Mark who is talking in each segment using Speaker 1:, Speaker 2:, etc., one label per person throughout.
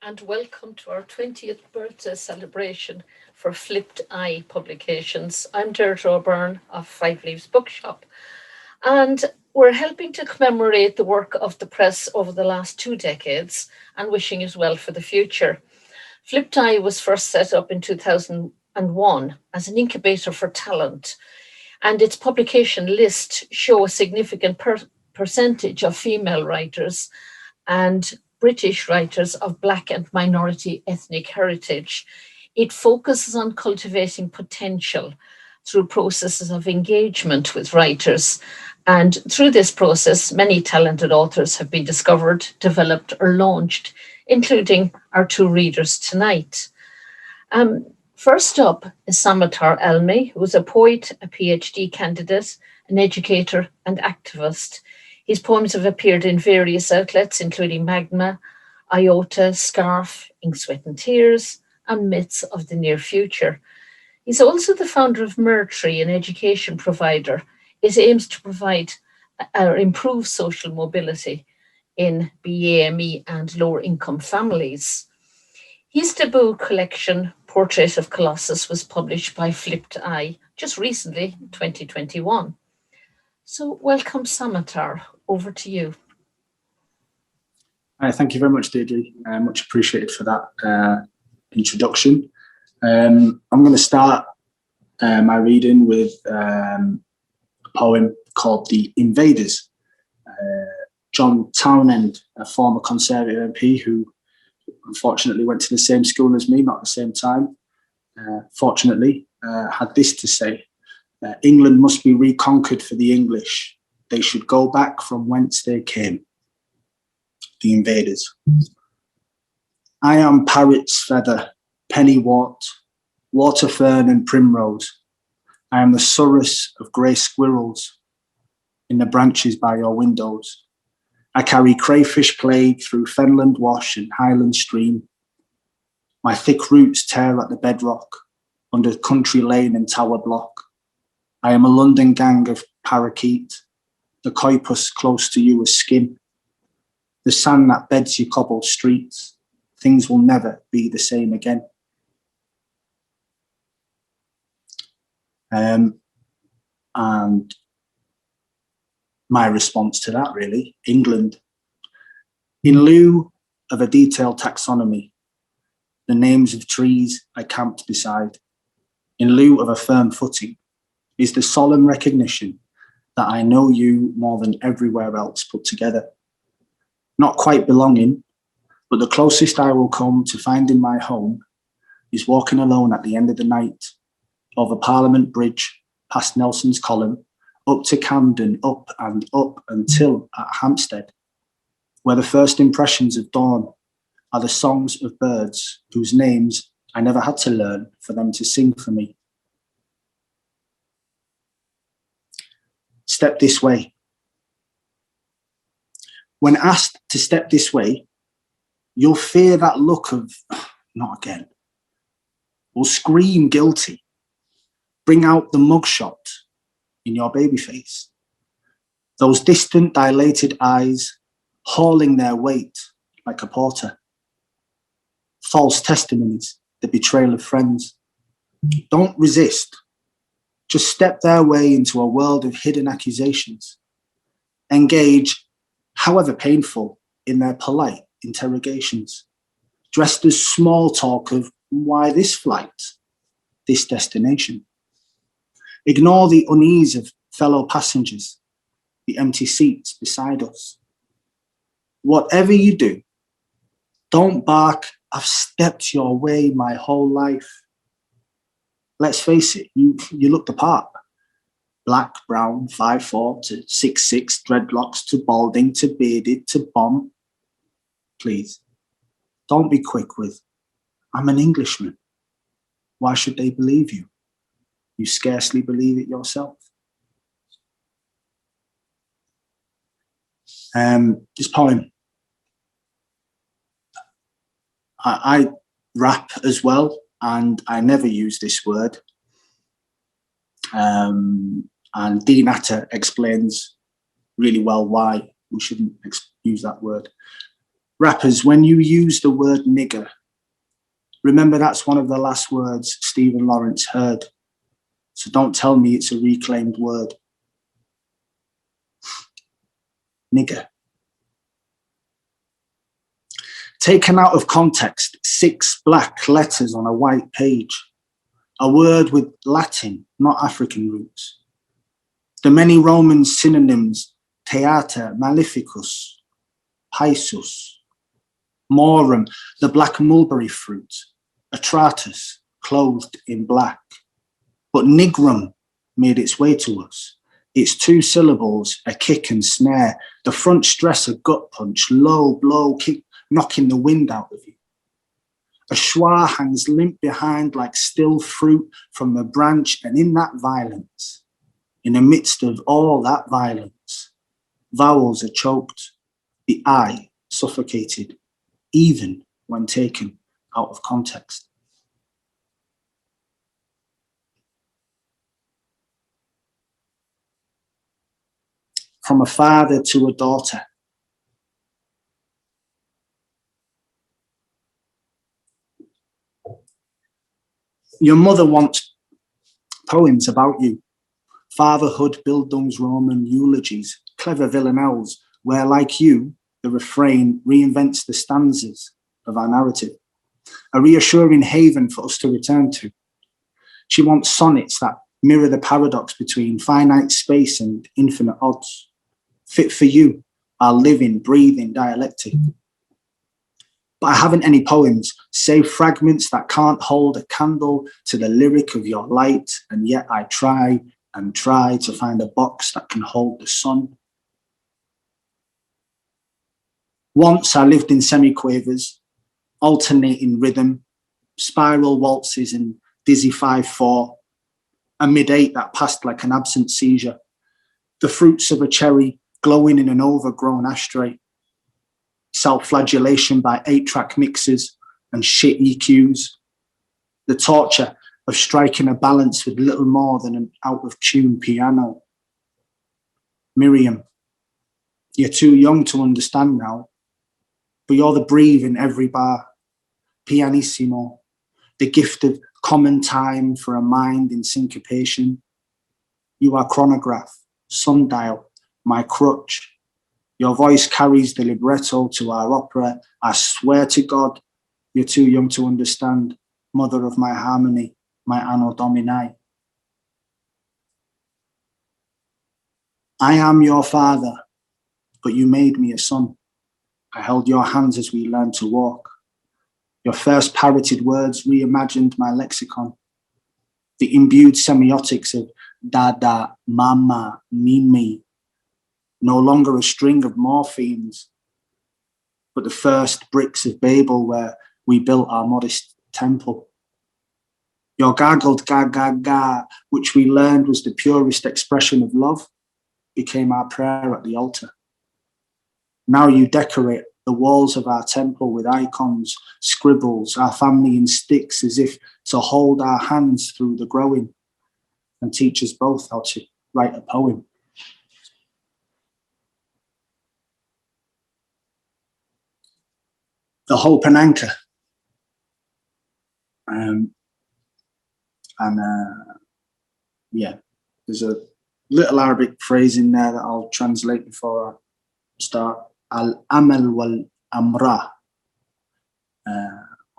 Speaker 1: and welcome to our 20th birthday celebration for Flipped Eye Publications. I'm Deirdre O'Byrne of Five Leaves Bookshop, and we're helping to commemorate the work of the press over the last 2 decades and wishing it well for the future. Flipped Eye was first set up in 2001 as an incubator for talent, and its publication list show a significant percentage of female writers and British writers of Black and minority ethnic heritage. It focuses on cultivating potential through processes of engagement with writers. And through this process, many talented authors have been discovered, developed, or launched, including our 2 readers tonight. First up is Samatar Elmy, who is a poet, a PhD candidate, an educator, and activist. His poems have appeared in various outlets, including Magma, Iota, Scarf, Ink, Sweat and Tears, and Myths of the Near Future. He's also the founder of Mertree, an education provider. It aims to provide or improve social mobility in BAME and lower income families. His debut collection, Portrait of Colossus, was published by Flipped Eye just recently, 2021. So welcome, Samatar. Over to you.
Speaker 2: Thank you very much, Deirdre. Much appreciated for that introduction. I'm going to start my reading with a poem called The Invaders. John Townend, a former Conservative MP who unfortunately went to the same school as me, not at the same time, fortunately, had this to say: England must be reconquered for the English. They should go back from whence they came. The Invaders. I am parrot's feather, pennywort, water fern and primrose. I am the surus of grey squirrels in the branches by your windows. I carry crayfish plague through fenland wash and highland stream. My thick roots tear at the bedrock under country lane and tower block. I am a London gang of parakeet, the coipus close to you as skin. The sand that beds your cobbled streets, things will never be the same again. And my response to that, really, England. In lieu of a detailed taxonomy, the names of trees I camped beside, in lieu of a firm footing, is the solemn recognition that I know you more than everywhere else put together. Not quite belonging, but the closest I will come to finding my home is walking alone at the end of the night, over Parliament Bridge, past Nelson's Column, up to Camden, up and up until at Hampstead, where the first impressions of dawn are the songs of birds whose names I never had to learn for them to sing for me. Step this way. When asked to step this way, you'll fear that look of, not again, or scream guilty. Bring out the mugshot in your baby face. Those distant, dilated eyes hauling their weight like a porter. False testimonies, the betrayal of friends. Don't resist. Just step their way into a world of hidden accusations. Engage, however painful, in their polite interrogations, dressed as small talk of why this flight, this destination. Ignore the unease of fellow passengers, the empty seats beside us. Whatever you do, don't bark, I've stepped your way my whole life. Let's face it, you look the part. Black, brown, 5'4" to 6'6", dreadlocks to balding to bearded to bomb. Please, don't be quick with, I'm an Englishman. Why should they believe you? You scarcely believe it yourself. This poem, I rap as well, and I never use this word. And Dean Atta explains really well why we shouldn't use that word. Rappers, when you use the word nigger, remember that's one of the last words Stephen Lawrence heard. So don't tell me it's a reclaimed word. Nigger. Taken out of context, 6 black letters on a white page. A word with Latin, not African roots. The many Roman synonyms, theater, maleficus, Paisus, morum, the black mulberry fruit, atratus, clothed in black. But nigrum made its way to us. Its 2 syllables, a kick and snare, the front stress a gut punch, low blow, kick, knocking the wind out of you. A schwa hangs limp behind like still fruit from the branch, and in that violence, in the midst of all that violence, vowels are choked, the I suffocated, even when taken out of context. From a father to a daughter. Your mother wants poems about you. Fatherhood, Bildungsroman eulogies, clever villanelles, where, like you, the refrain reinvents the stanzas of our narrative. A reassuring haven for us to return to. She wants sonnets that mirror the paradox between finite space and infinite odds. Fit for you, our living, breathing dialectic. But I haven't any poems, save fragments that can't hold a candle to the lyric of your light, and yet I try and try to find a box that can hold the sun. Once I lived in semiquavers, alternating rhythm, spiral waltzes and dizzy 5/4, a mid-8 that passed like an absent seizure, the fruits of a cherry glowing in an overgrown ashtray, self-flagellation by 8-track mixers and shit EQs, the torture of striking a balance with little more than an out-of-tune piano. Miriam, you're too young to understand now, but you're the breathe in every bar, pianissimo, the gift of common time for a mind in syncopation. You are chronograph, sundial, my crutch. Your voice carries the libretto to our opera. I swear to God, you're too young to understand, mother of my harmony, my anno domini. I am your father, but you made me a son. I held your hands as we learned to walk. Your first parroted words reimagined my lexicon. The imbued semiotics of dada, mama, mimi, no longer a string of morphemes, but the first bricks of Babel where we built our modest temple. Your gargled ga ga ga, which we learned was the purest expression of love, became our prayer at the altar. Now you decorate the walls of our temple with icons, scribbles, our family in sticks, as if to hold our hands through the growing, and teach us both how to write a poem. The hope and anchor. Yeah, there's a little Arabic phrase in there that I'll translate before I start. Al-amal wal-amra,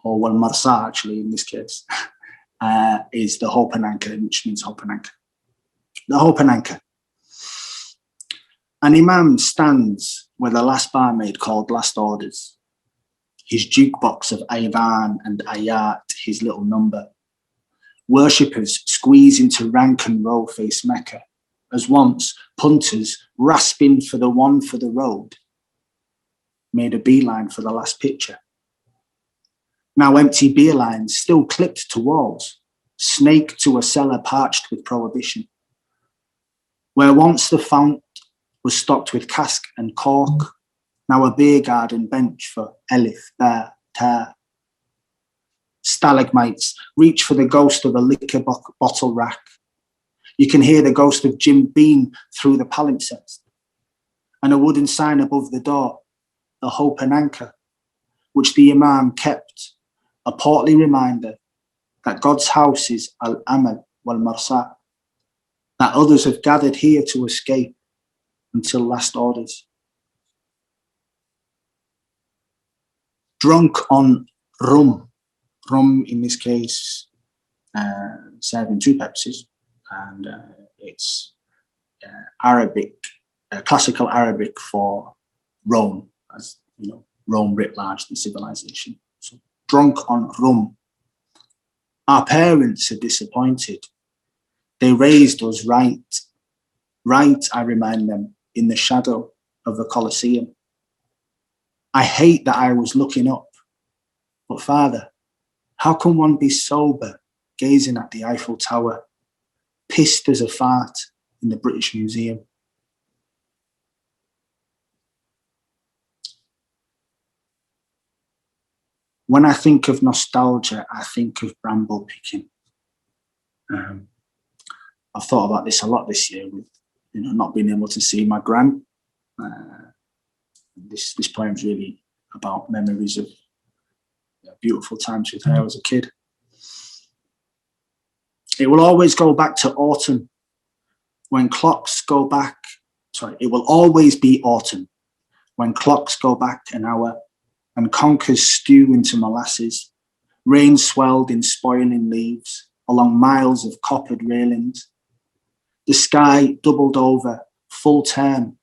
Speaker 2: or wal-marsa actually in this case, is the hope and anchor, which means hope and anchor. The hope and anchor. An imam stands where the last barmaid called last orders. His jukebox of Ayvan and Ayat, his little number. Worshippers squeeze into rank and row face Mecca, as once punters rasping for the one for the road made a beeline for the last picture. Now empty beer lines still clipped to walls, snake to a cellar parched with prohibition. Where once the fount was stocked with cask and cork, now a beer garden bench for elif, bear, tear. Stalagmites reach for the ghost of a liquor bottle rack. You can hear the ghost of Jim Beam through the palimpsest. And a wooden sign above the door, the hope and anchor, which the Imam kept, a portly reminder that God's house is al-amal wal-marsa, that others have gathered here to escape until last orders. Drunk on rum in this case, serving 2 Pepsis, and it's Arabic, classical Arabic for Rome, as you know, Rome writ large, the civilization. So drunk on rum. Our parents are disappointed. They raised us right, I remind them, in the shadow of the Colosseum. I hate that I was looking up, but Father, how can one be sober gazing at the Eiffel Tower, pissed as a fart in the British Museum? When I think of nostalgia, I think of bramble picking. I've thought about this a lot this year with, not being able to see my gran. This poem's really about memories of beautiful times with her as a kid. It will always go back to autumn when clocks go back. It will always be autumn when clocks go back an hour and conkers stew into molasses, rain swelled in spoiling leaves along miles of coppered railings. The sky doubled over, full term,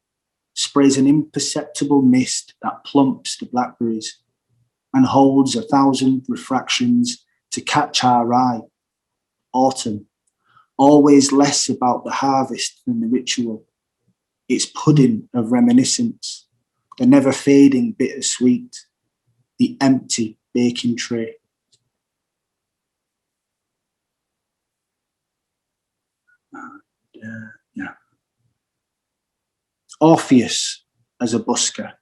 Speaker 2: sprays an imperceptible mist that plumps the blackberries and holds 1,000 refractions to catch our eye. Autumn, always less about the harvest than the ritual. Its pudding of reminiscence, the never fading bittersweet, the empty baking tray. Orpheus as a busker.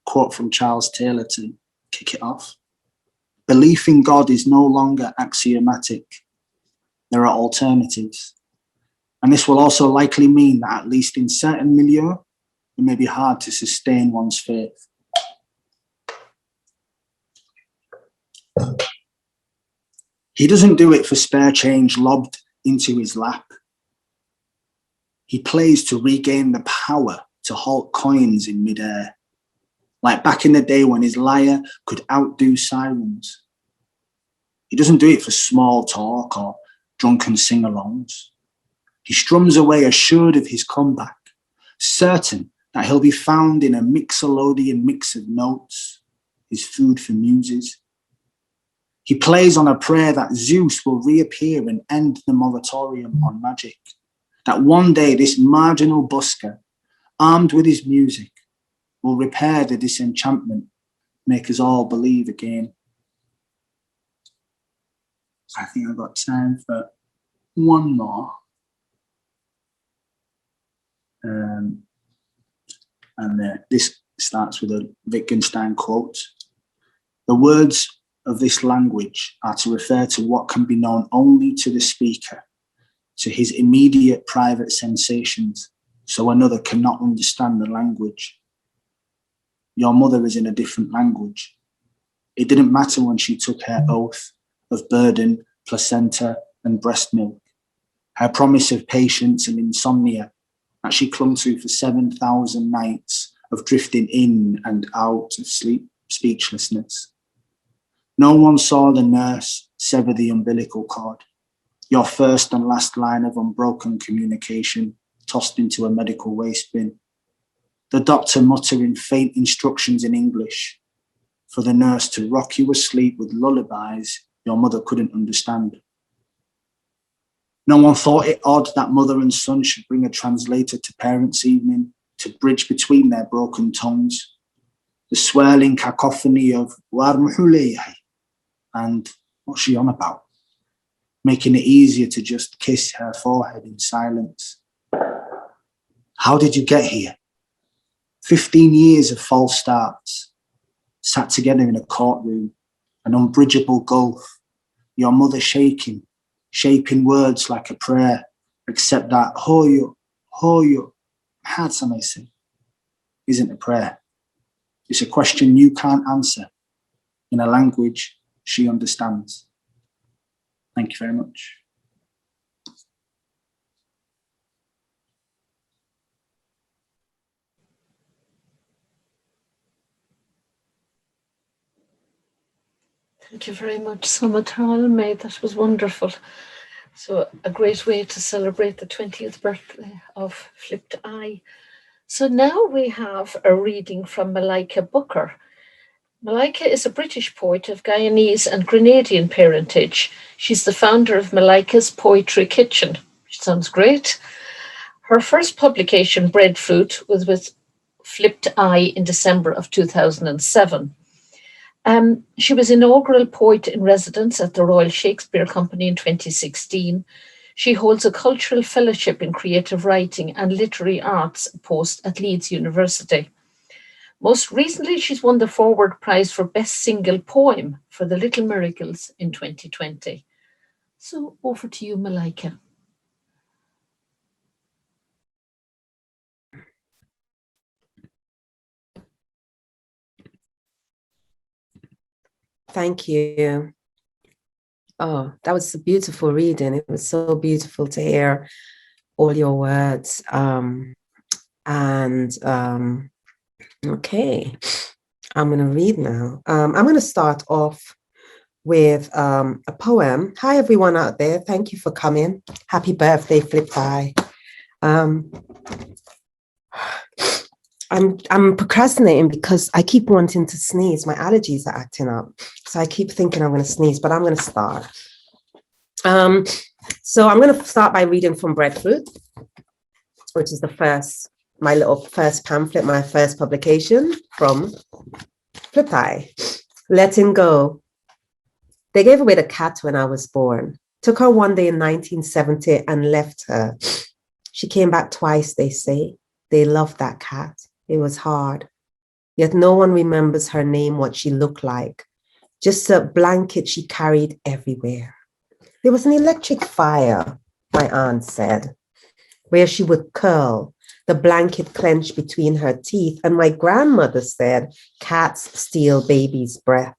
Speaker 2: Quote from Charles Taylor to kick it off. Belief in God is no longer axiomatic. There are alternatives. And this will also likely mean that, at least in certain milieux, it may be hard to sustain one's faith. He doesn't do it for spare change lobbed into his lap. He plays to regain the power to halt coins in midair, like back in the day when his lyre could outdo sirens. He doesn't do it for small talk or drunken sing-alongs. He strums away assured of his comeback, certain that he'll be found in a mixolydian mix of notes, his food for muses. He plays on a prayer that Zeus will reappear and end the moratorium on magic, that one day this marginal busker, armed with his music, will repair the disenchantment, make us all believe again. I think I've got time for one more. This starts with a Wittgenstein quote. The words of this language are to refer to what can be known only to the speaker, to his immediate private sensations, so another cannot understand the language. Your mother is in a different language. It didn't matter when she took her oath of burden, placenta, and breast milk, her promise of patience and insomnia that she clung to for 7,000 nights of drifting in and out of sleep, speechlessness. No one saw the nurse sever the umbilical cord, your first and last line of unbroken communication tossed into a medical waste bin. The doctor muttering faint instructions in English for the nurse to rock you asleep with lullabies your mother couldn't understand. No one thought it odd that mother and son should bring a translator to parents' evening to bridge between their broken tongues. The swirling cacophony of and what's she on about? Making it easier to just kiss her forehead in silence. How did you get here? 15 years of false starts, sat together in a courtroom, an unbridgeable gulf, your mother shaking, shaping words like a prayer, except that hoyo, how can I say, isn't a prayer. It's a question you can't answer in a language she understands. Thank you very much.
Speaker 1: Thank you very much, Samatar Elmy. That was wonderful. So a great way to celebrate the 20th birthday of Flipped Eye. So now we have a reading from Malika Booker. Malika is a British poet of Guyanese and Grenadian parentage. She's the founder of Malika's Poetry Kitchen, which sounds great. Her first publication, Breadfruit, was with Flipped Eye in December of 2007. She was inaugural poet in residence at the Royal Shakespeare Company in 2016. She holds a cultural fellowship in creative writing and literary arts post at Leeds University. Most recently, she's won the Forward Prize for Best Single Poem for The Little Miracles in 2020. So over to you, Malika.
Speaker 3: Thank you. Oh, that was a beautiful reading. It was so beautiful to hear all your words. Okay, I'm going to read now. I'm going to start off with a poem. Hi, everyone out there. Thank you for coming. Happy birthday, Flip Eye. I'm procrastinating because I keep wanting to sneeze. My allergies are acting up. So I keep thinking I'm going to sneeze, but I'm going to start. So I'm going to start by reading from Breadfruit, which is my little first pamphlet, my first publication from Flip Eye. Letting Go. They gave away the cat when I was born. Took her one day in 1970 and left her. She came back twice, they say. They loved that cat. It was hard. Yet no one remembers her name, what she looked like. Just a blanket she carried everywhere. There was an electric fire, my aunt said, where she would curl, the blanket clenched between her teeth. And my grandmother said, cats steal babies' breath.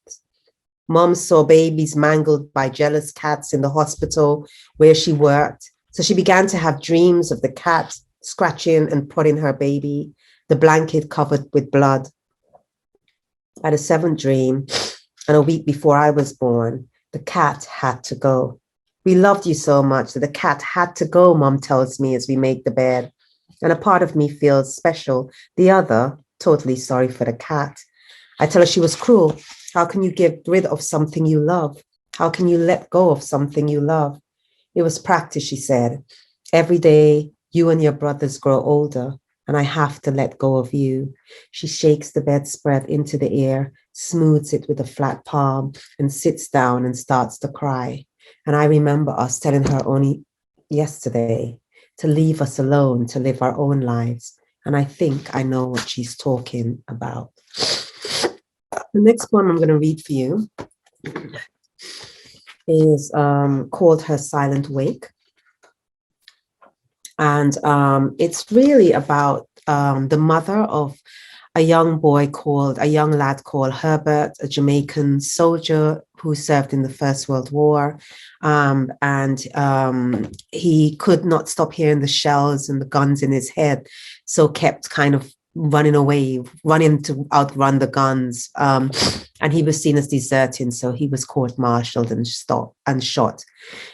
Speaker 3: Mom saw babies mangled by jealous cats in the hospital where she worked. So she began to have dreams of the cat scratching and prodding her baby, the blanket covered with blood. I had a seventh dream, and a week before I was born, the cat had to go. We loved you so much that the cat had to go, Mom tells me as we make the bed. And a part of me feels special, the other, totally sorry for the cat. I tell her she was cruel. How can you get rid of something you love? How can you let go of something you love? It was practice, she said. Every day, you and your brothers grow older, and I have to let go of you. She shakes the bedspread into the air, smooths it with a flat palm, and sits down and starts to cry. And I remember us telling her only yesterday to leave us alone, to live our own lives. And I think I know what she's talking about. The next poem I'm going to read for you is called Her Silent Wake. And it's really about the mother of a young lad called Herbert, a Jamaican soldier who served in the First World War. And he could not stop hearing the shells and the guns in his head, so kept kind of running to outrun the guns. And he was seen as deserting, so he was court-martialed and shot.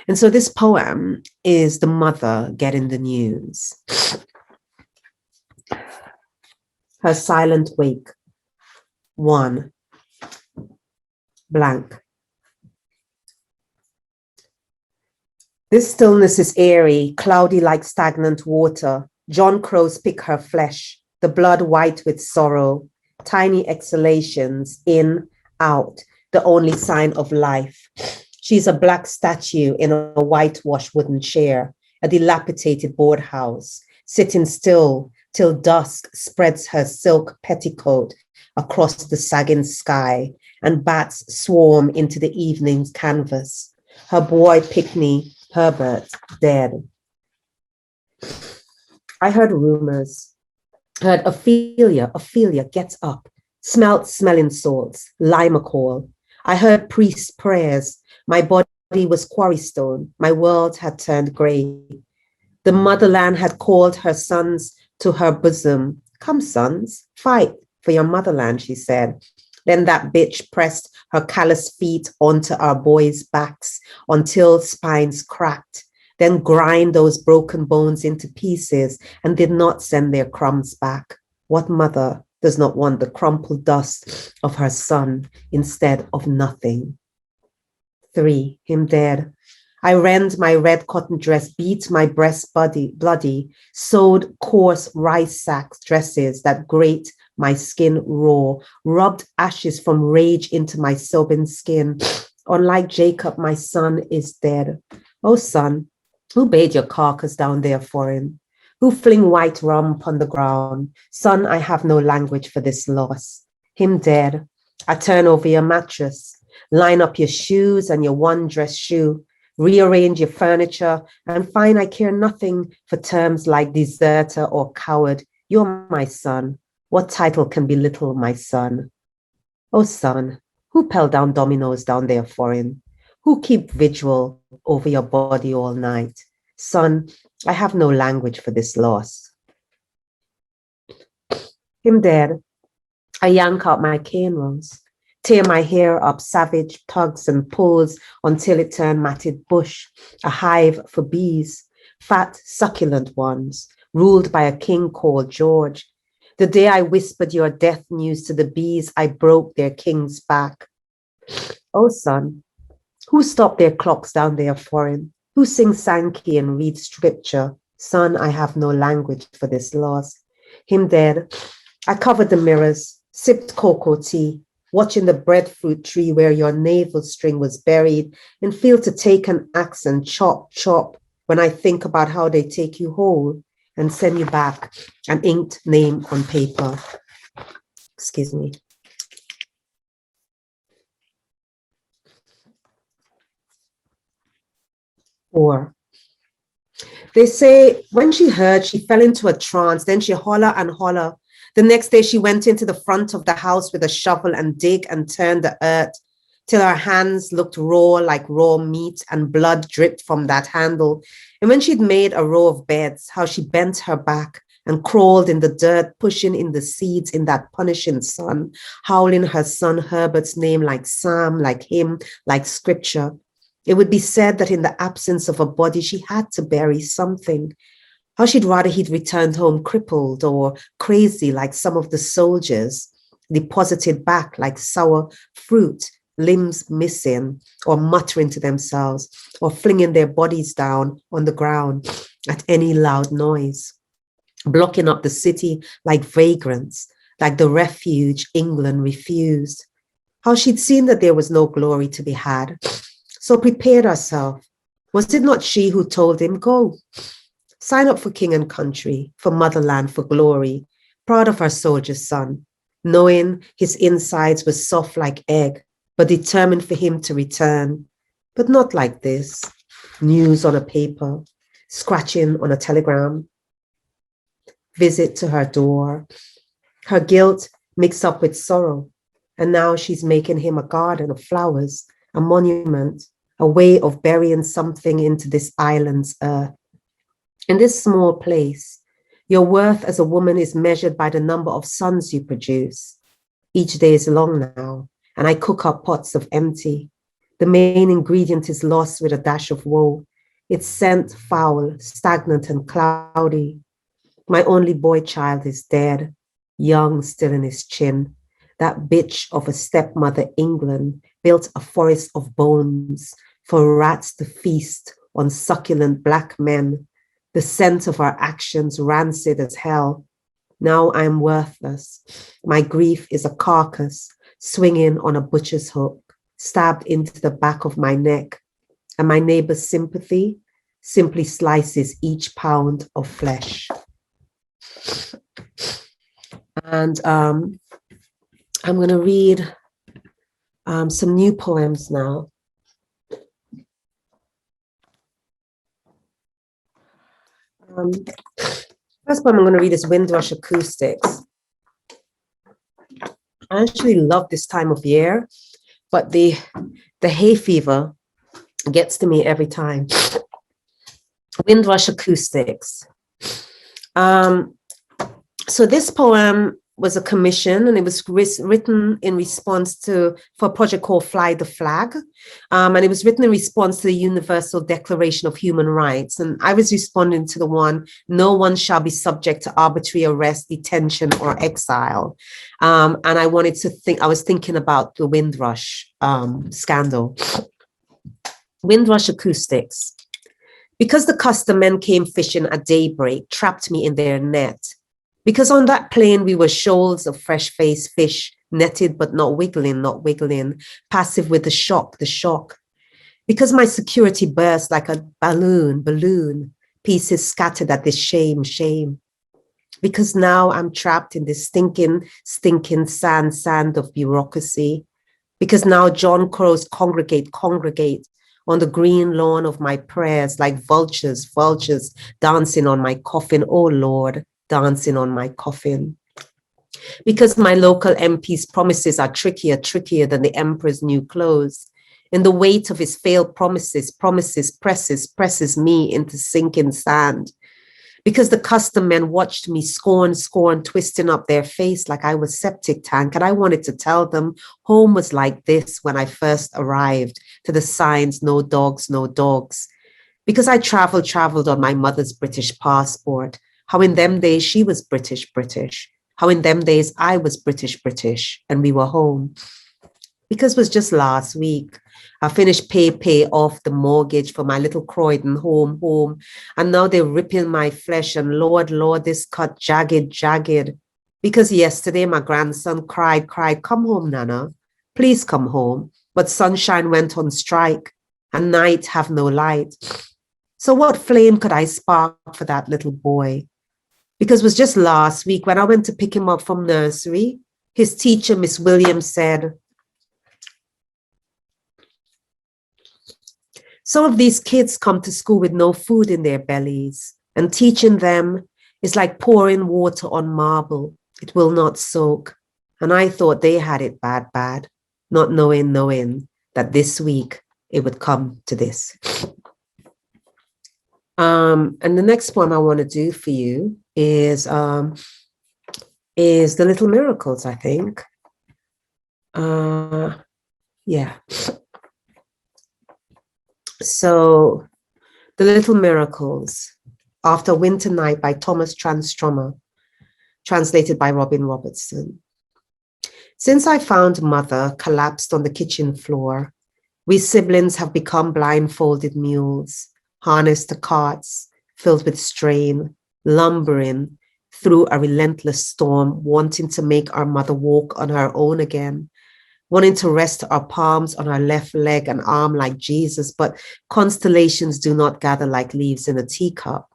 Speaker 3: And so this poem is the mother getting the news. Her Silent Wake. 1. Blank. This stillness is airy, cloudy like stagnant water. John crows pick her flesh, the blood white with sorrow. Tiny exhalations, in, out, the only sign of life. She's a black statue in a whitewashed wooden chair, a dilapidated board house, sitting still till dusk spreads her silk petticoat across the sagging sky, and bats swarm into the evening's canvas. Her boy Pickney, Herbert, dead. I heard rumors. Heard Ophelia gets up, Smelt smelling salts, lima coal. I heard priests' prayers. My body was quarry stone. My world had turned grey. The motherland had called her sons to her bosom. Come, sons, fight for your motherland, she said. Then that bitch pressed her callous feet onto our boys' backs until spines cracked, then grind those broken bones into pieces and did not send their crumbs back. What mother does not want the crumpled dust of her son instead of nothing? 3, him dead. I rend my red cotton dress, beat my breast bloody, sewed coarse rice sack dresses that grate my skin raw, rubbed ashes from rage into my sobbing skin. Unlike Jacob, my son is dead. Oh, son, who bade your carcass down there foreign? Who fling white rum upon the ground? Son, I have no language for this loss. Him dead. I turn over your mattress, line up your shoes and your one dress shoe, rearrange your furniture, and find I care nothing for terms like deserter or coward. You're my son. What title can belittle my son? Oh, son, who pell down dominoes down there foreign? Who keep vigil over your body all night? Son, I have no language for this loss. Him dead. I yank out my cane rows, tear my hair up, savage tugs and pulls until it turned matted bush, a hive for bees, fat, succulent ones, ruled by a king called George. The day I whispered your death news to the bees, I broke their king's back. Oh, son, who stopped their clocks down there foreign? Who sings Sankey and reads scripture? Son, I have no language for this loss. Him dead. I covered the mirrors, sipped cocoa tea, watching the breadfruit tree where your navel string was buried, and feel to take an axe and chop, chop when I think about how they take you whole and send you back an inked name on paper. Excuse me. Or they say when she heard, she fell into a trance, then she holler and holler. The next day she went into the front of the house with a shovel and dig and turn the earth till her hands looked raw like raw meat and blood dripped from that handle. And when she'd made a row of beds, how she bent her back and crawled in the dirt, pushing in the seeds in that punishing sun, howling her son Herbert's name like Psalm, like hymn, like scripture. It would be said that in the absence of a body, she had to bury something. How she'd rather he'd returned home crippled or crazy like some of the soldiers, deposited back like sour fruit, limbs missing, or muttering to themselves, or flinging their bodies down on the ground at any loud noise, blocking up the city like vagrants, like the refuge England refused. How she'd seen that there was no glory to be had, so prepared herself. Was it not she who told him, go, sign up for king and country, for motherland, for glory, proud of her soldier's son, knowing his insides were soft like egg, but determined for him to return, but not like this, news on a paper, scratching on a telegram, visit to her door, her guilt mixed up with sorrow, and now she's making him a garden of flowers, a monument, a way of burying something into this island's earth. In this small place, your worth as a woman is measured by the number of sons you produce. Each day is long now, and I cook up pots of empty. The main ingredient is lost with a dash of woe. Its scent foul, stagnant and cloudy. My only boy child is dead, young still in his chin. That bitch of a stepmother, England, built a forest of bones for rats to feast on succulent black men. The scent of our actions rancid as hell. Now I'm worthless. My grief is a carcass swinging on a butcher's hook, stabbed into the back of my neck. And my neighbor's sympathy simply slices each pound of flesh. And I'm going to read some new poems now. First poem I'm going to read is Windwash Acoustics. I actually love this time of year, but the hay fever gets to me every time. Windwash Acoustics. So this poem was a commission, and it was written in response for a project called Fly the Flag. And it was written in response to the Universal Declaration of Human Rights. And I was responding to the one, no one shall be subject to arbitrary arrest, detention, or exile. And I was thinking about the Windrush scandal. Windrush Acoustics. Because the custom men came fishing at daybreak, trapped me in their net. Because on that plain we were shoals of fresh-faced fish, netted but not wiggling, passive with the shock. Because my security burst like a balloon, pieces scattered at this shame. Because now I'm trapped in this stinking sand of bureaucracy. Because now John Crows congregate on the green lawn of my prayers like vultures dancing on my coffin, oh Lord, dancing on my coffin. Because my local MP's promises are trickier than the emperor's new clothes. In the weight of his failed promises presses me into sinking sand. Because the custom men watched me scorn, twisting up their face like I was septic tank. And I wanted to tell them home was like this when I first arrived, to the signs, no dogs. Because I traveled on my mother's British passport. How in them days she was British. How in them days I was British, and we were home. Because it was just last week, I finished pay off the mortgage for my little Croydon home. And now they're ripping my flesh, and Lord, this cut jagged. Because yesterday my grandson cried, come home, Nana, please come home. But sunshine went on strike, and night have no light. So what flame could I spark for that little boy? Because it was just last week when I went to pick him up from nursery, his teacher, Miss Williams, said, some of these kids come to school with no food in their bellies, and teaching them is like pouring water on marble. It will not soak. And I thought they had it bad, not knowing that this week it would come to this. And the next poem I want to do for you is The Little Miracles, I think. Yeah. So, The Little Miracles, After Winter Night by Thomas Tranströmer, translated by Robin Robertson. Since I found Mother collapsed on the kitchen floor, we siblings have become blindfolded mules, harnessed to carts filled with strain, lumbering through a relentless storm, wanting to make our mother walk on her own again, wanting to rest our palms on our left leg and arm like Jesus, but constellations do not gather like leaves in a teacup.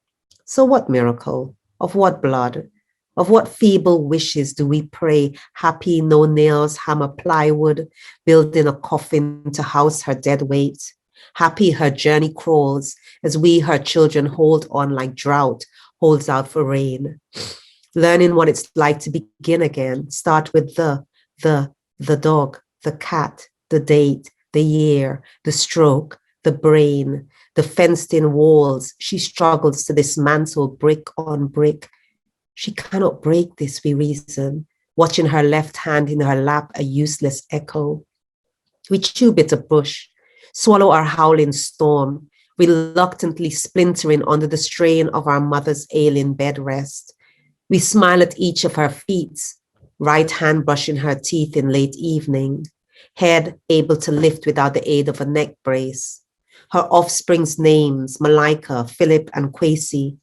Speaker 3: So what miracle? Of what blood? Of what feeble wishes do we pray? Happy, no nails, hammer plywood, building a coffin to house her dead weight. Happy her journey crawls as we, her children, hold on like drought holds out for rain. Learning what it's like to begin again. Start with the dog, the cat, the date, the year, the stroke, the brain, the fenced-in walls. She struggles to dismantle brick on brick. She cannot break this, we reason, watching her left hand in her lap, a useless echo. We chew bit of bush, swallow our howling storm, reluctantly splintering under the strain of our mother's ailing bed rest. We smile at each of her feet, right hand brushing her teeth in late evening, head able to lift without the aid of a neck brace. Her offspring's names, Malika, Philip, and Kwesi.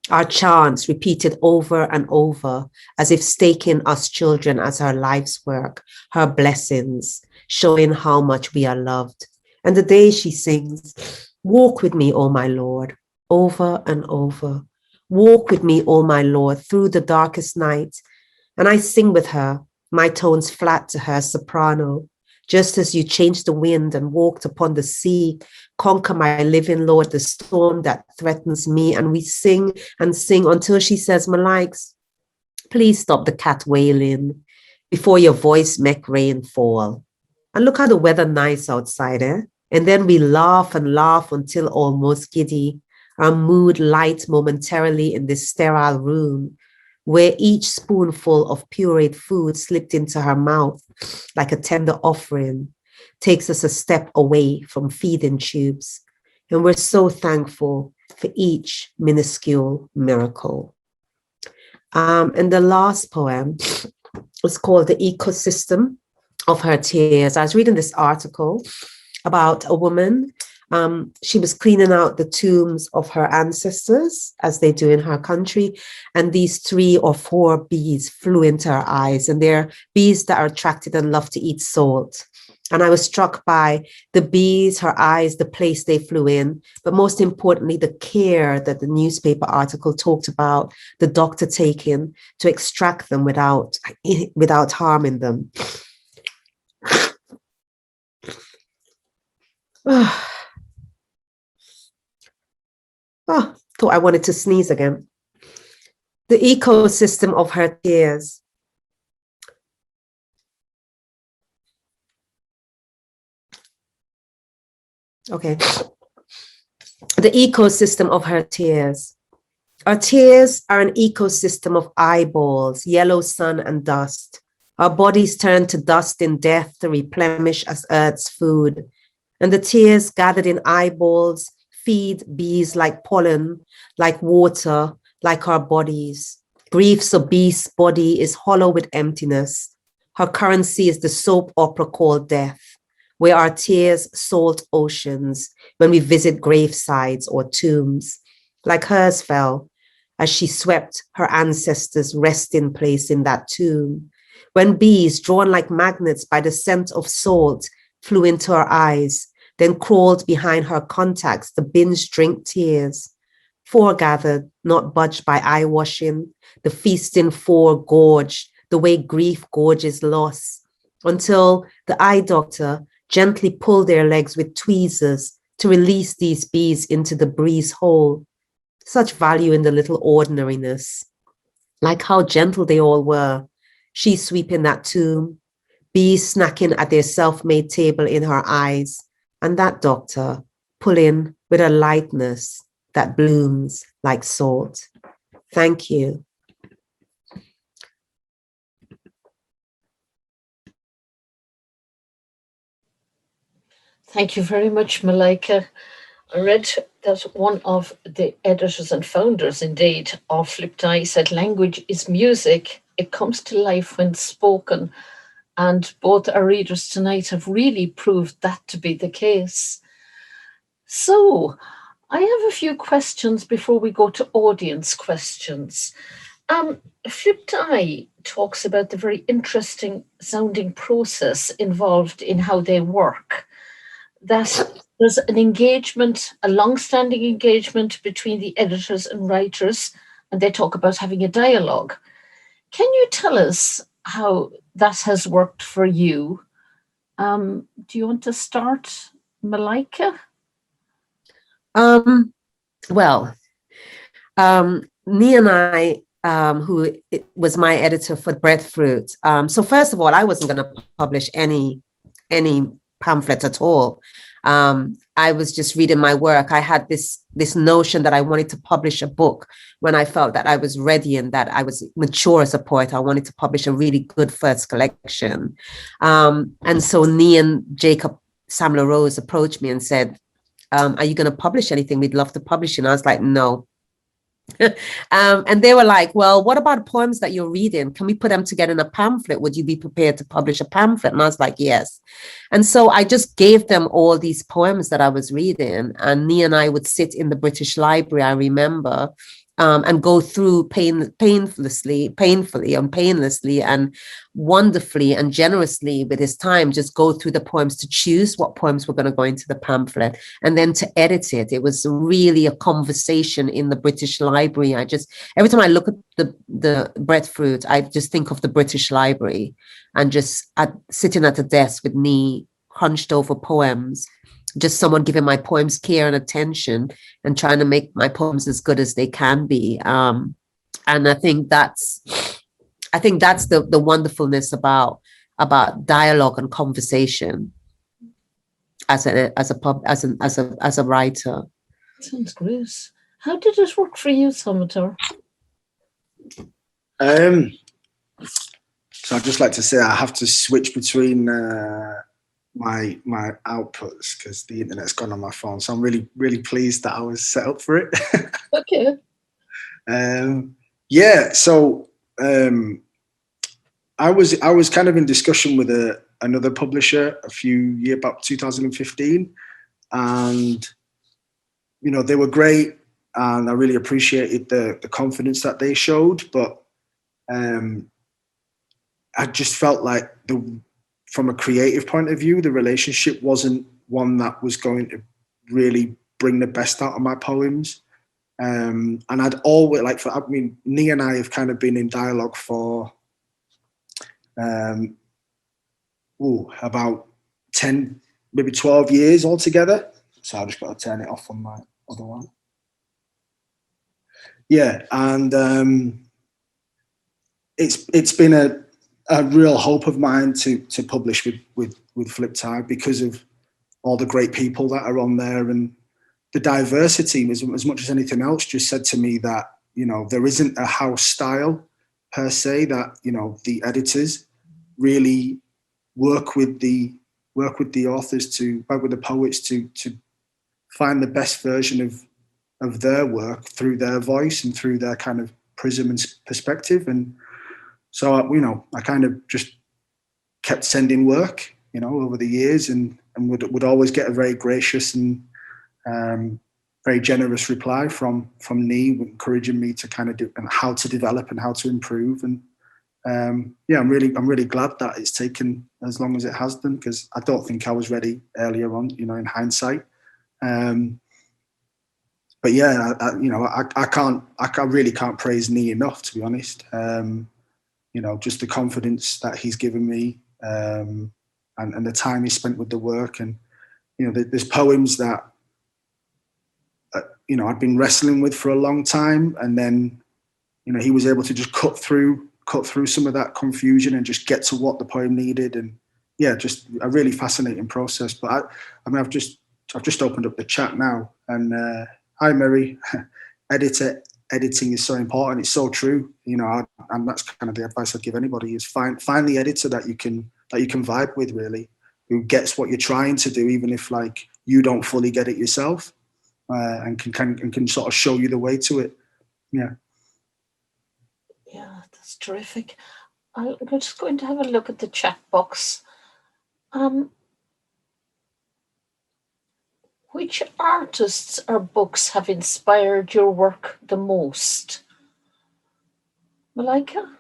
Speaker 3: Our chants repeated over and over, as if staking us children as her life's work, her blessings, showing how much we are loved. And the day she sings, walk with me, O my Lord, over and over. Walk with me, O my Lord, through the darkest night. And I sing with her, my tones flat to her soprano, just as you changed the wind and walked upon the sea. Conquer, my living Lord, the storm that threatens me. And we sing and sing until she says, Malikes, please stop the cat wailing before your voice make rain fall. And look how the weather nice outside, eh? And then we laugh and laugh until almost giddy, our mood light momentarily in this sterile room, where each spoonful of pureed food slipped into her mouth like a tender offering takes us a step away from feeding tubes. And we're so thankful for each minuscule miracle. And the last poem was called The Ecosystem of Her Tears. I was reading this article about a woman. She was cleaning out the tombs of her ancestors, as they do in her country, and these 3 or 4 bees flew into her eyes, and they're bees that are attracted and love to eat salt. And I was struck by the bees, her eyes, the place they flew in, but most importantly, the care that the newspaper article talked about, the doctor taking to extract them without harming them. Oh, thought I wanted to sneeze again. The ecosystem of her tears. Okay. The ecosystem of her tears. Our tears are an ecosystem of eyeballs, yellow sun and dust. Our bodies turn to dust in death to replenish as Earth's food. And the tears gathered in eyeballs feed bees like pollen, like water, like our bodies. Grief's obese body is hollow with emptiness. Her currency is the soap opera called death, where our tears salt oceans when we visit gravesides or tombs. Like hers fell as she swept her ancestors' resting place in that tomb. When bees, drawn like magnets by the scent of salt, flew into her eyes, then crawled behind her contacts to binge drink tears. 4 gathered, not budged by eye washing, the feasting 4 gorged, the way grief gorges loss, until the eye doctor gently pulled their legs with tweezers to release these bees into the breeze hole. Such value in the little ordinariness. Like how gentle they all were. She sweeping that tomb, bees snacking at their self-made table in her eyes, and that doctor pulling with a lightness that blooms like salt. Thank you.
Speaker 1: Thank you very much, Malika. I read that one of the editors and founders, indeed, of Flipped Eye said, language is music. It comes to life when spoken. And both our readers tonight have really proved that to be the case. So I have a few questions before we go to audience questions. Flipped Eye talks about the very interesting sounding process involved in how they work. That there's an engagement, a long-standing engagement between the editors and writers, and they talk about having a dialogue. Can you tell us how that has worked for you? Do you want to start, Malika?
Speaker 3: Well, Nia and I, who was my editor for Breadfruit. So first of all, I wasn't going to publish any pamphlet at all. I was just reading my work. I had this notion that I wanted to publish a book when I felt that I was ready and that I was mature as a poet. I wanted to publish a really good first collection. And so Nia and Jacob Samler Rose approached me and said, are you going to publish anything? We'd love to publish. And I was like, no. And they were like, well, what about poems that you're reading? Can we put them together in a pamphlet? Would you be prepared to publish a pamphlet? And I was like, yes. And so I just gave them all these poems that I was reading. And Nia and I would sit in the British Library, I remember, and go through painfully and painlessly and wonderfully and generously with his time, just go through the poems to choose what poems were going to go into the pamphlet and then to edit it. It was really a conversation in the British Library. Every time I look at the Breadfruit, I just think of the British Library and just sitting at a desk with me hunched over poems, just someone giving my poems care and attention and trying to make my poems as good as they can be. And I think that's the wonderfulness about dialogue and conversation as a writer.
Speaker 1: Sounds great. How did it work for you, Samatar?
Speaker 2: So I'd just like to say I have to switch between my outputs because the internet's gone on my phone. So I'm really, really pleased that I was set up for it.
Speaker 1: Okay.
Speaker 2: So I was kind of in discussion with another publisher about 2015, and they were great, and I really appreciated the confidence that they showed, but I just felt like from a creative point of view, the relationship wasn't one that was going to really bring the best out of my poems. And I'd always Nee and I have kind of been in dialogue for about 10, maybe 12 years altogether. So I just got to turn it off on my other one. Yeah, and it's been a real hope of mine to publish with Fliptide because of all the great people that are on there, and the diversity as much as anything else just said to me that there isn't a house style per se, that the editors really work with the authors work with the poets to find the best version of their work through their voice and through their kind of prism and perspective. And so, I kind of just kept sending work, over the years, and would always get a very gracious and very generous reply from Nee, encouraging me to kind of do and how to develop and how to improve. And I'm really glad that it's taken as long as it has done, because I don't think I was ready earlier on, in hindsight. But yeah, I really can't praise Nee enough, to be honest. Just the confidence that he's given me, and the time he spent with the work. And, there's poems that, I'd been wrestling with for a long time. And then, he was able to just cut through some of that confusion and just get to what the poem needed. And yeah, just a really fascinating process. But I've just opened up the chat now, and hi, Mary. Editing is so important. It's so true, and that's kind of the advice I'd give anybody: is find the editor that you can vibe with, really, who gets what you're trying to do, even if you don't fully get it yourself, and can sort of show you the way to it. Yeah,
Speaker 1: that's terrific. I'm just going to have a look at the chat box. Which artists or books have inspired your work the most? Malika?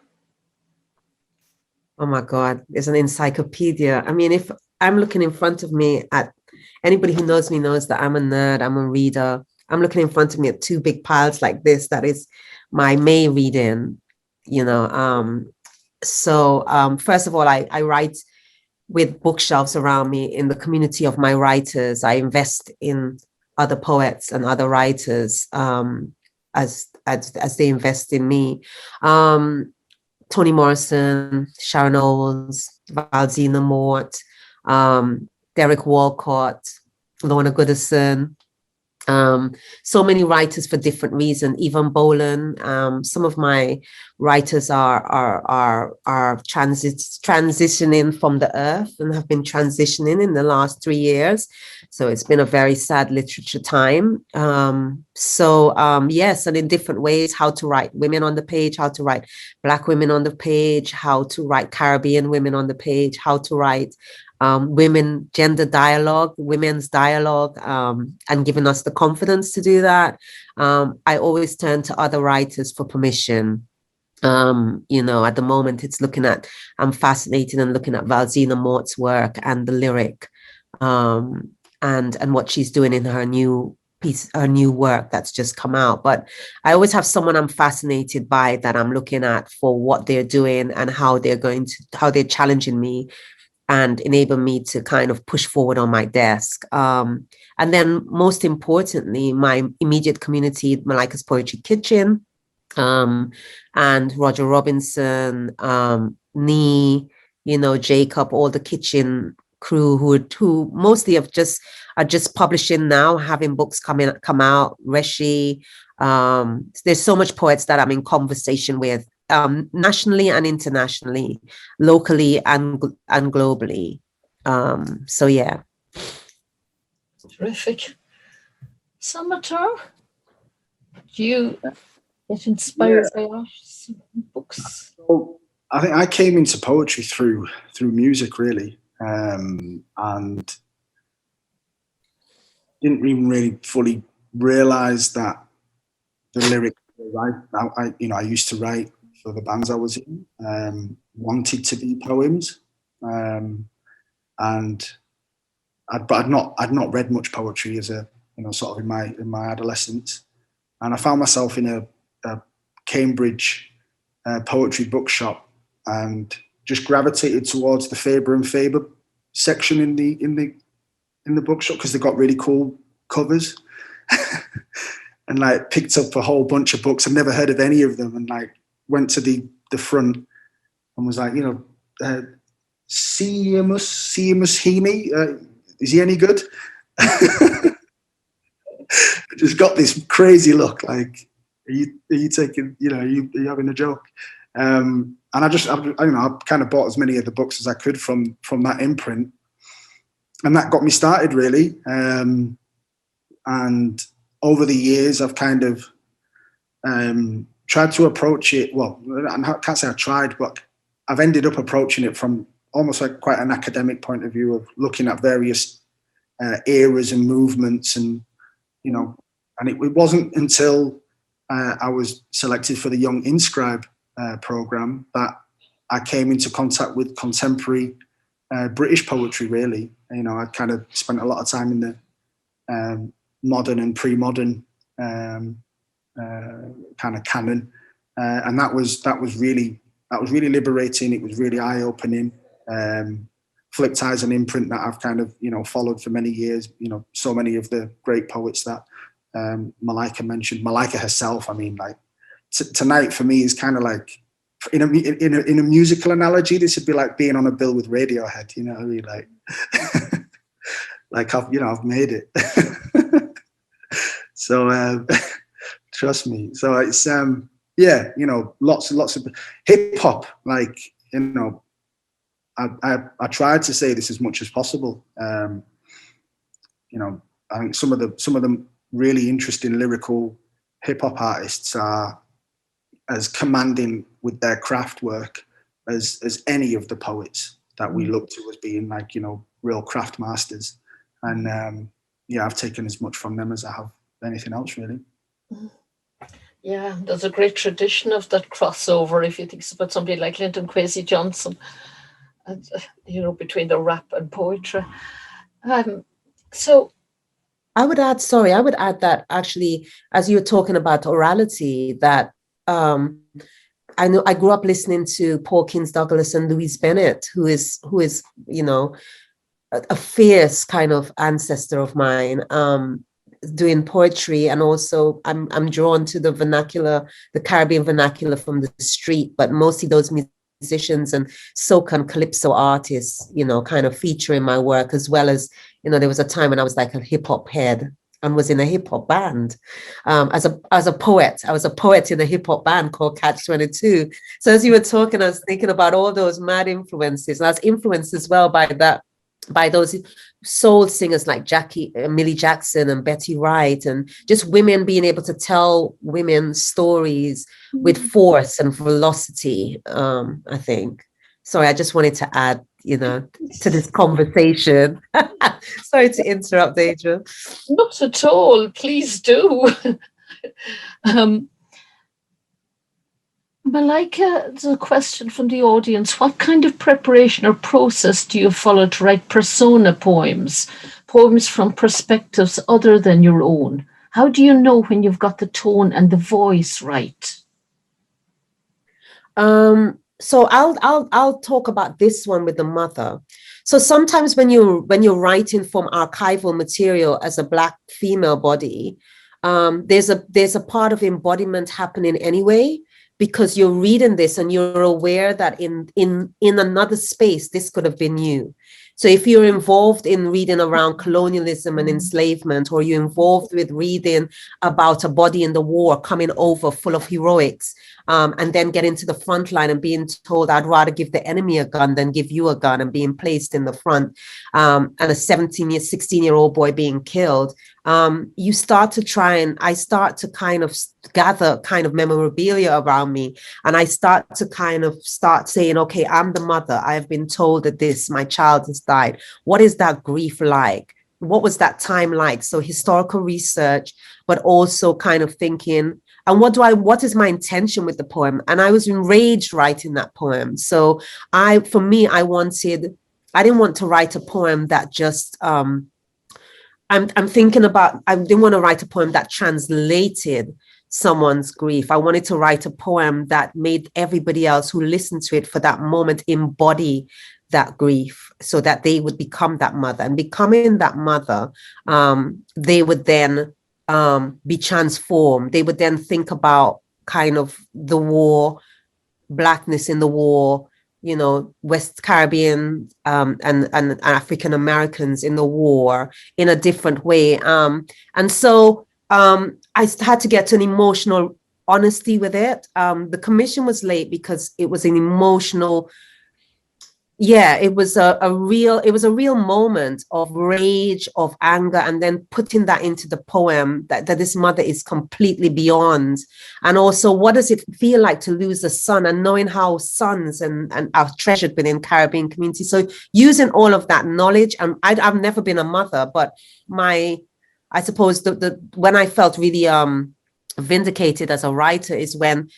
Speaker 3: Oh my God, it's an encyclopedia. I mean, if I'm looking in front of me at anybody who knows me knows that I'm a nerd, I'm a reader. I'm looking in front of me at two big piles like this. That is my May reading, So first of all, I write with bookshelves around me in the community of my writers. I invest in other poets and other writers as they invest in me. Toni Morrison, Sharon Owens, Valzina Mort, Derek Walcott, Lorna Goodison. So many writers for different reasons. Yvonne Boland. Some of my writers are transitioning from the earth and have been transitioning in the last 3 years. So it's been a very sad literature time. So yes, and in different ways, how to write women on the page, how to write Black women on the page, how to write Caribbean women on the page, how to write women gender dialogue, women's dialogue, and giving us the confidence to do that. I always turn to other writers for permission. At the moment I'm fascinated and looking at Valzina Mort's work and the lyric, and what she's doing in her new work that's just come out. But I always have someone I'm fascinated by that I'm looking at for what they're doing and how they're challenging me and enable me to kind of push forward on my desk. And then most importantly, my immediate community, Malika's Poetry Kitchen, and Roger Robinson, Nee, Jacob, all the kitchen crew who mostly are just publishing now, having books come out. Reshi, there's so much poets that I'm in conversation with, nationally and internationally, locally and globally. So yeah.
Speaker 1: Terrific. Samatar, do you get inspired by books?
Speaker 2: Well, I think I came into poetry through music, really, and didn't even really fully realize that the lyrics were right. I used to write for the bands I was in, wanted to be poems, and I'd not read much poetry as a sort of in my adolescence, and I found myself in a Cambridge poetry bookshop and just gravitated towards the Faber and Faber section in the bookshop because they got really cool covers, and like picked up a whole bunch of books. I'd never heard of any of them, and like went to the front and was like, Seamus Heaney, is he any good? Just got this crazy look, like, are you taking, are you having a joke? And I kind of bought as many of the books as I could from that imprint, and that got me started, really. And over the years, I've kind of tried to approach it. Well, I can't say I tried, but I've ended up approaching it from almost like quite an academic point of view of looking at various eras and movements, and and it wasn't until I was selected for the Young Inscribe program that I came into contact with contemporary British poetry, really. I kind of spent a lot of time in the modern and pre-modern kind of canon, and that was really liberating. It was really eye-opening. Flip Tie is an imprint that I've kind of followed for many years. So many of the great poets that Malika mentioned, Malika herself. I mean, like tonight for me is kind of like in a musical analogy. This would be like being on a bill with Radiohead. I mean, like like I've made it. So trust me. So it's lots and lots of hip hop. Like I tried to say this as much as possible. I think some of the really interesting lyrical hip hop artists are as commanding with their craft work as any of the poets that we look to as being like real craft masters. And I've taken as much from them as I have anything else, really.
Speaker 1: Yeah, there's a great tradition of that crossover. If you think about somebody like Lyndon Kwesi Johnson, and between the rap and poetry. So
Speaker 3: I would add that actually, as you were talking about orality, that I know I grew up listening to Paul Kins Douglas and Louise Bennett, who is a fierce kind of ancestor of mine, doing poetry, and also I'm drawn to the vernacular, the Caribbean vernacular from the street, but mostly those musicians and soca and calypso artists, kind of feature in my work, as well as, there was a time when I was like a hip hop head and was in a hip hop band. As a poet, I was a poet in a hip hop band called Catch 22. So as you were talking, I was thinking about all those mad influences, and I was influenced as well by those soul singers like Millie Jackson and Betty Wright, and just women being able to tell women's stories with force and velocity. I think. Sorry, I just wanted to add, to this conversation. Sorry to interrupt, Adrian.
Speaker 1: Not at all. Please do. Malika, there's a question from the audience. What kind of preparation or process do you follow to write persona poems from perspectives other than your own? How do you know when you've got the tone and the voice right?
Speaker 3: So I'll talk about this one with the mother. So sometimes when you're writing from archival material as a Black female body, there's a part of embodiment happening anyway, because you're reading this and you're aware that in another space, this could have been you. So if you're involved in reading around colonialism and enslavement, or you're involved with reading about a body in the war coming over full of heroics, and then getting to the front line and being told, I'd rather give the enemy a gun than give you a gun, and being placed in the front, and a 16-year-old boy being killed, you start to I start to kind of gather kind of memorabilia around me. And I start saying, okay, I'm the mother. I have been told that my child has died. What is that grief like? What was that time like? So historical research, but also kind of thinking, and what is my intention with the poem? And I was enraged writing that poem. So I didn't want to write a poem that just, I didn't want to write a poem that translated someone's grief. I wanted to write a poem that made everybody else who listened to it for that moment embody that grief, so that they would become that mother. And becoming that mother, they would then be transformed. They would then think about kind of the war, Blackness in the war, West Caribbean and African Americans in the war in a different way. And so I had to get to an emotional honesty with it. The commission was late because it was an emotional, it was a real moment of rage, of anger, and then putting that into the poem that this mother is completely beyond. And also, what does it feel like to lose a son, and knowing how sons and are treasured within Caribbean community. So using all of that knowledge, and I've never been a mother, but I suppose when I felt really vindicated as a writer is when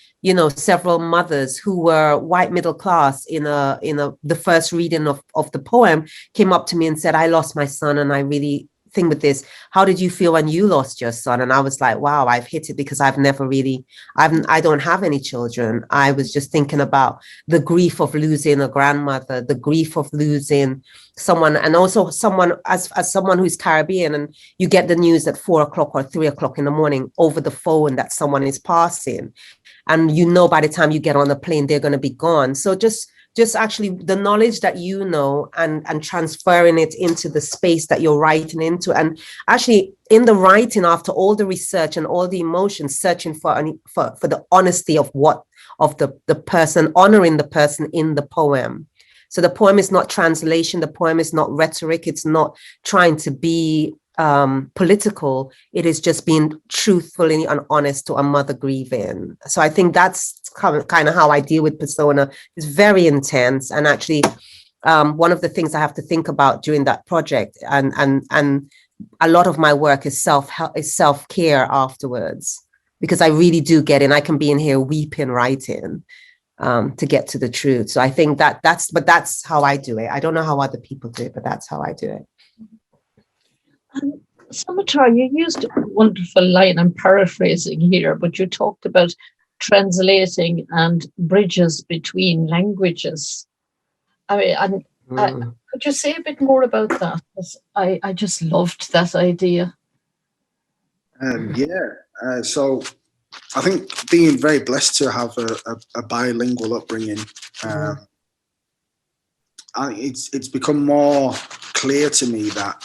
Speaker 3: several mothers who were white middle class in the first reading of the poem came up to me and said, I lost my son, and I really think with this, how did you feel when you lost your son? And I was like, wow, I've hit it, because I don't have any children. I was just thinking about the grief of losing a grandmother, the grief of losing someone, and also someone as someone who's Caribbean, and you get the news at 4 o'clock or 3 o'clock in the morning over the phone that someone is passing, and by the time you get on the plane, they're going to be gone. So just actually the knowledge that and transferring it into the space that you're writing into, and actually in the writing, after all the research and all the emotions, searching for the honesty of the person, honoring the person in the poem. So the poem is not translation, the poem is not rhetoric, it's not trying to be political. It is just being truthfully and honest to a mother grieving. So I think that's kind of how I deal with persona. It's very intense, and actually one of the things I have to think about during that project, and a lot of my work is self-care afterwards, because I really do get in. I can be in here weeping writing to get to the truth. So I think that's how I do it. I don't know how other people do it, but that's how I do it.
Speaker 1: Samatar, you used a wonderful line, I'm paraphrasing here, but you talked about translating and bridges between languages. Could you say a bit more about that? I just loved that idea.
Speaker 2: So I think being very blessed to have a bilingual upbringing, it's become more clear to me that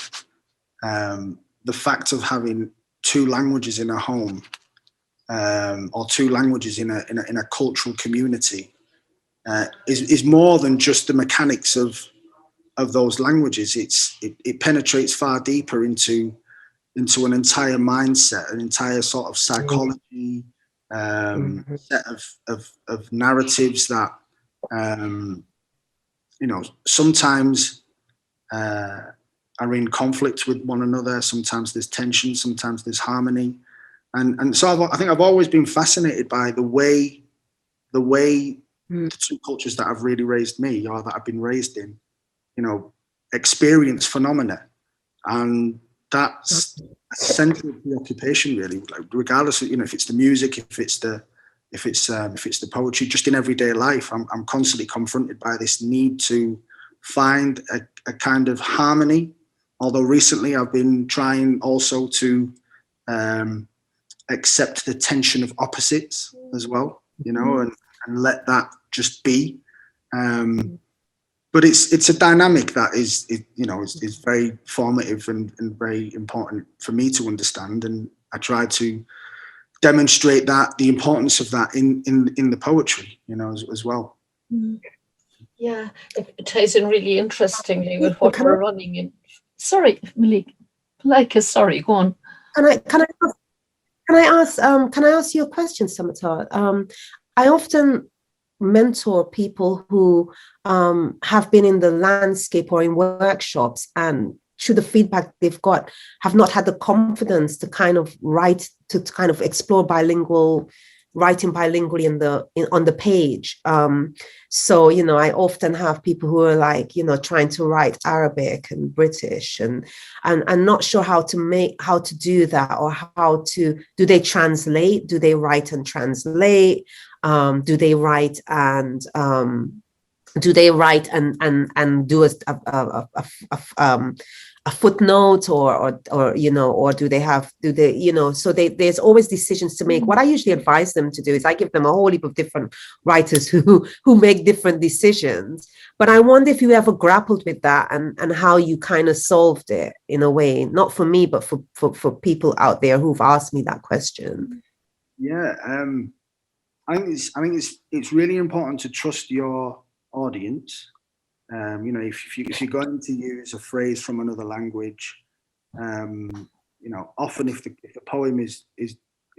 Speaker 2: the fact of having two languages in a home, or two languages in a cultural community, is more than just the mechanics of those languages, it penetrates far deeper into an entire mindset, an entire sort of psychology, set of narratives that sometimes are in conflict with one another. Sometimes there's tension, sometimes there's harmony, and so I think I've always been fascinated by the way the two cultures that have really raised me, or that I've been raised in, experience phenomena, and that's a central preoccupation, really. Like, regardless of if it's the music, if it's the poetry, just in everyday life, I'm constantly confronted by this need to find a kind of harmony. Although recently I've been trying also to accept the tension of opposites as well, and let that just be. But it's a dynamic that is very formative and very important for me to understand, and I try to demonstrate the importance of that in the poetry, as well.
Speaker 1: Yeah, it ties in really interestingly with what we're running in. Sorry, Malika, sorry, go on.
Speaker 3: Can I ask you a question, Samatar? I often mentor people who have been in the landscape or in workshops, and through the feedback they've got, have not had the confidence to kind of write, to kind of explore writing bilingually on the page. So, I often have people who are like, trying to write Arabic and British and not sure how to do that, or do they translate? Do they write and translate? Do they write and do a footnote, or do they so there's always decisions to make. What I usually advise them to do is I give them a whole heap of different writers who make different decisions. But I wonder if you ever grappled with that and how you kind of solved it in a way, not for me, but for people out there who've asked me that question.
Speaker 2: Yeah, I think it's really important to trust your audience. If you're going to use a phrase from another language, often if the poem is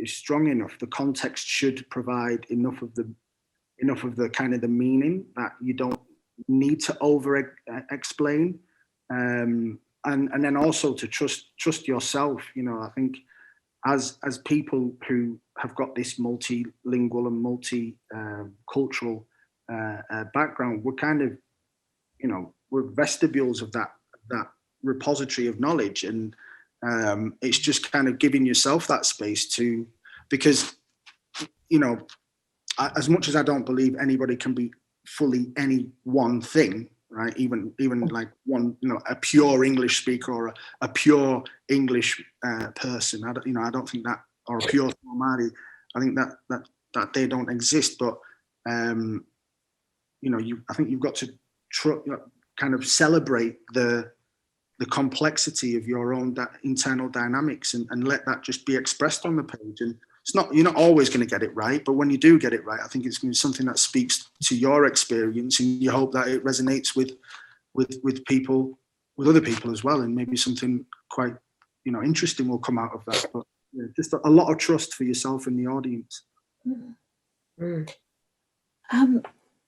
Speaker 2: strong enough, the context should provide enough of the kind of the meaning that you don't need to over explain, and then also to trust yourself. I think as people who have got this multilingual and multi-cultural background, we're kind of we're vestibules of that repository of knowledge, and it's just kind of giving yourself that space to, because as much as I don't believe anybody can be fully any one thing, right? Even like one, a pure English speaker or a pure English person. I don't think that, or a pure Somali. I think that they don't exist. But I think you've got to kind of celebrate the complexity of your own internal dynamics and let that just be expressed on the page. And you're not always going to get it right, but when you do get it right, I think it's going to be something that speaks to your experience, and you hope that it resonates with people, with other people as well, and maybe something quite interesting will come out of that. But just a lot of trust for yourself and the audience.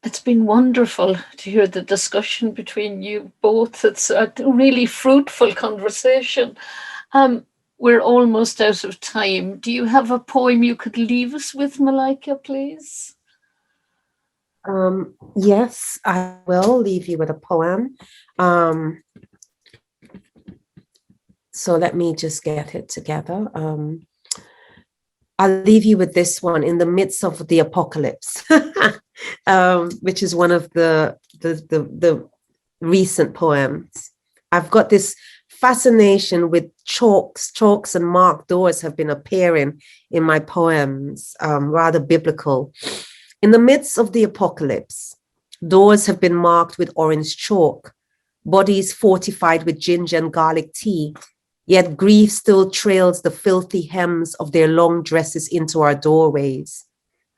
Speaker 1: It's been wonderful to hear the discussion between you both. It's a really fruitful conversation. We're almost out of time. Do you have a poem you could leave us with, Malika, please?
Speaker 3: Yes, I will leave you with a poem. So let me just get it together. I'll leave you with this one, In the Midst of the Apocalypse, which is one of the recent poems. I've got this fascination with chalks and marked doors have been appearing in my poems, rather biblical. In the midst of the apocalypse, doors have been marked with orange chalk, bodies fortified with ginger and garlic tea, yet grief still trails the filthy hems of their long dresses into our doorways.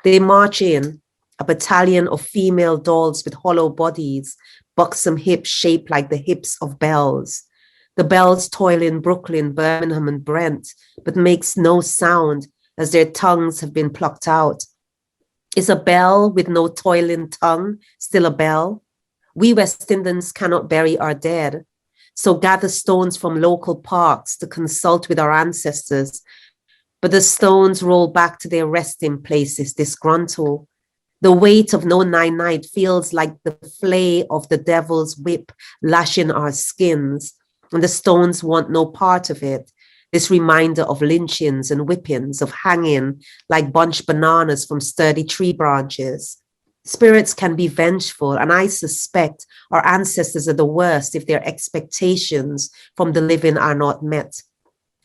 Speaker 3: They march in, a battalion of female dolls with hollow bodies, buxom hips shaped like the hips of bells. The bells toil in Brooklyn, Birmingham, and Brent, but makes no sound as their tongues have been plucked out. Is a bell with no toiling tongue still a bell? We West Indians cannot bury our dead, so gather stones from local parks to consult with our ancestors, but the stones roll back to their resting places disgruntled. The weight of no night feels like the flay of the devil's whip lashing our skins, and the stones want no part of it. This reminder of lynchings and whippings, of hanging like bunched bananas from sturdy tree branches. Spirits can be vengeful, and I suspect our ancestors are the worst if their expectations from the living are not met.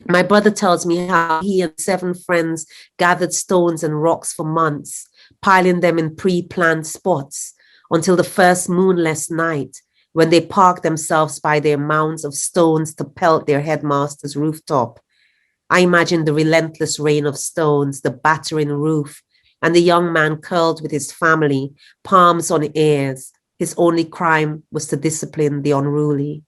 Speaker 3: My brother tells me how he and 7 friends gathered stones and rocks for months, piling them in pre-planned spots until the first moonless night, when they parked themselves by their mounds of stones to pelt their headmaster's rooftop. I imagine the relentless rain of stones, the battering roof, and the young man curled with his family, palms on ears. His only crime was to discipline the unruly.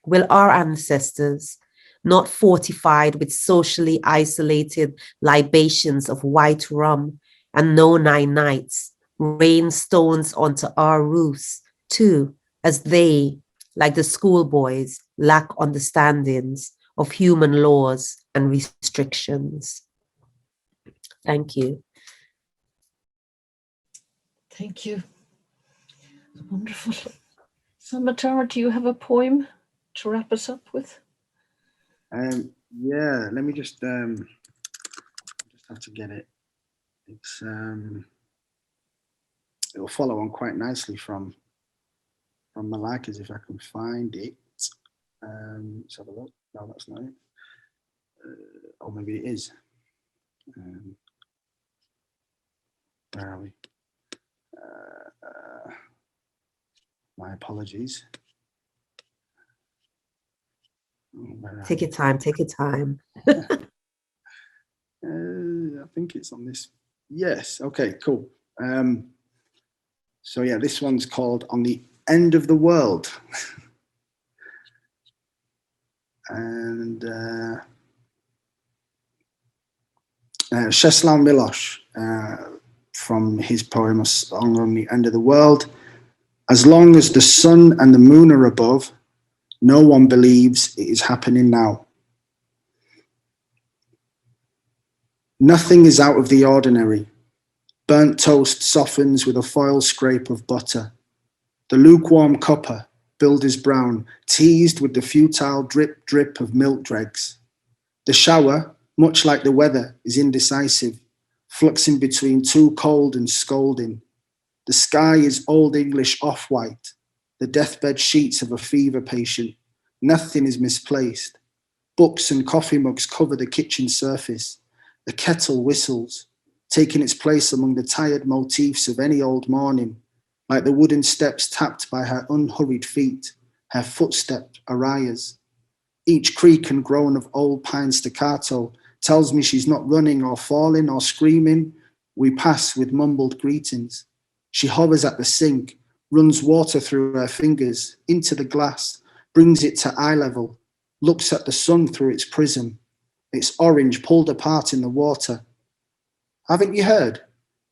Speaker 3: Will our ancestors, not fortified with socially isolated libations of white rum and no nights, rain stones onto our roofs too, as they, like the schoolboys, lack understandings of human laws and restrictions? Thank you.
Speaker 1: Thank you. Wonderful. Samatar, do you have a poem to wrap us up with?
Speaker 2: Yeah, let me just have to get it. It's it'll follow on quite nicely from Malika's, if I can find it. Let's have a look. No, that's not it. Or maybe it is. Where are we? My apologies.
Speaker 3: Take your time, take your time.
Speaker 2: I think it's on this. Yes, okay, cool. So yeah, this one's called On the End of the World. And Czesław Miłosz, from his poem A Song on the End of the World. As long as the sun and the moon are above, no one believes it is happening now. Nothing is out of the ordinary. Burnt toast softens with a foil scrape of butter. The lukewarm copper, billed as brown, teased with the futile drip drip of milk dregs. The shower, much like the weather, is indecisive, fluxing between too cold and scolding. The sky is old English off-white, the deathbed sheets of a fever patient. Nothing is misplaced. Books and coffee mugs cover the kitchen surface. The kettle whistles, taking its place among the tired motifs of any old morning, like the wooden steps tapped by her unhurried feet, her footstep arias. Each creak and groan of old pine staccato tells me she's not running or falling or screaming. We pass with mumbled greetings. She hovers at the sink, runs water through her fingers, into the glass, brings it to eye level, looks at the sun through its prism, its orange pulled apart in the water. Haven't you heard?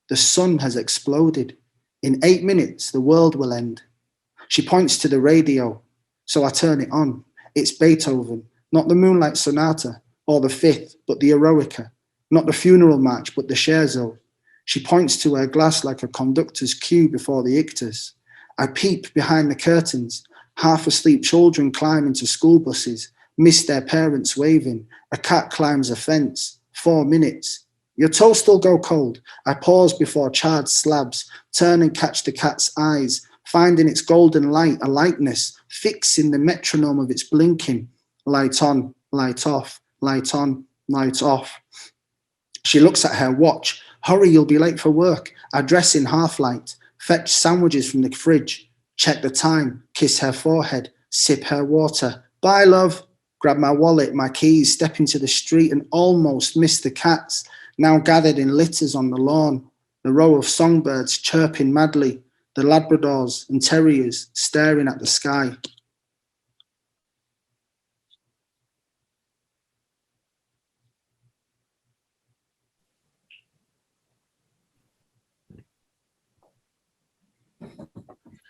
Speaker 2: The sun has exploded. In 8 minutes, the world will end. She points to the radio, so I turn it on. It's Beethoven, not the Moonlight Sonata or the Fifth, but the Eroica, not the funeral march, but the scherzo. She points to her glass like a conductor's cue before the ictus. I peep behind the curtains. Half asleep children climb into school buses, miss their parents waving. A cat climbs a fence. 4 minutes. Your toast will go cold. I pause before charred slabs, turn and catch the cat's eyes, finding its golden light a lightness, fixing the metronome of its blinking. Light on, light off, light on, light off. She looks at her watch. Hurry, you'll be late for work. I dress in half light, fetch sandwiches from the fridge, check the time, kiss her forehead, sip her water. Bye, love. Grab my wallet, my keys, step into the street and almost miss the cats, now gathered in litters on the lawn. The row of songbirds chirping madly. the Labradors and Terriers staring at the sky.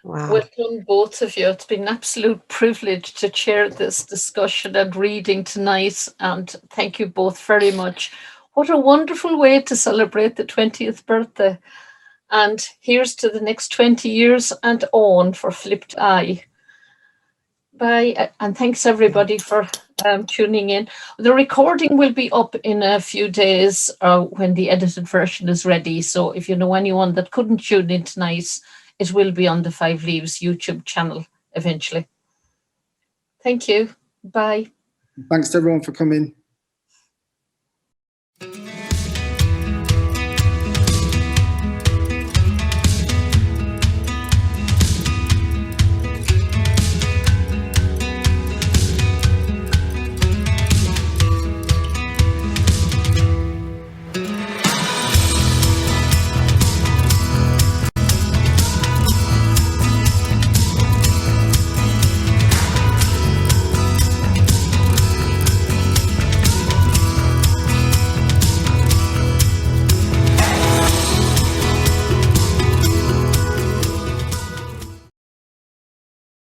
Speaker 3: Wow.
Speaker 1: Well done, both of you. It's been an absolute privilege to chair this discussion and reading tonight. And thank you both very much. What a wonderful way to celebrate the 20th birthday. And here's to the next 20 years and on for Flipped Eye. Bye. And thanks everybody for tuning in. The recording will be up in a few days when the edited version is ready. So if you know anyone that couldn't tune in tonight, it will be on the Five Leaves YouTube channel eventually. Thank you. Bye.
Speaker 2: Thanks to everyone for coming.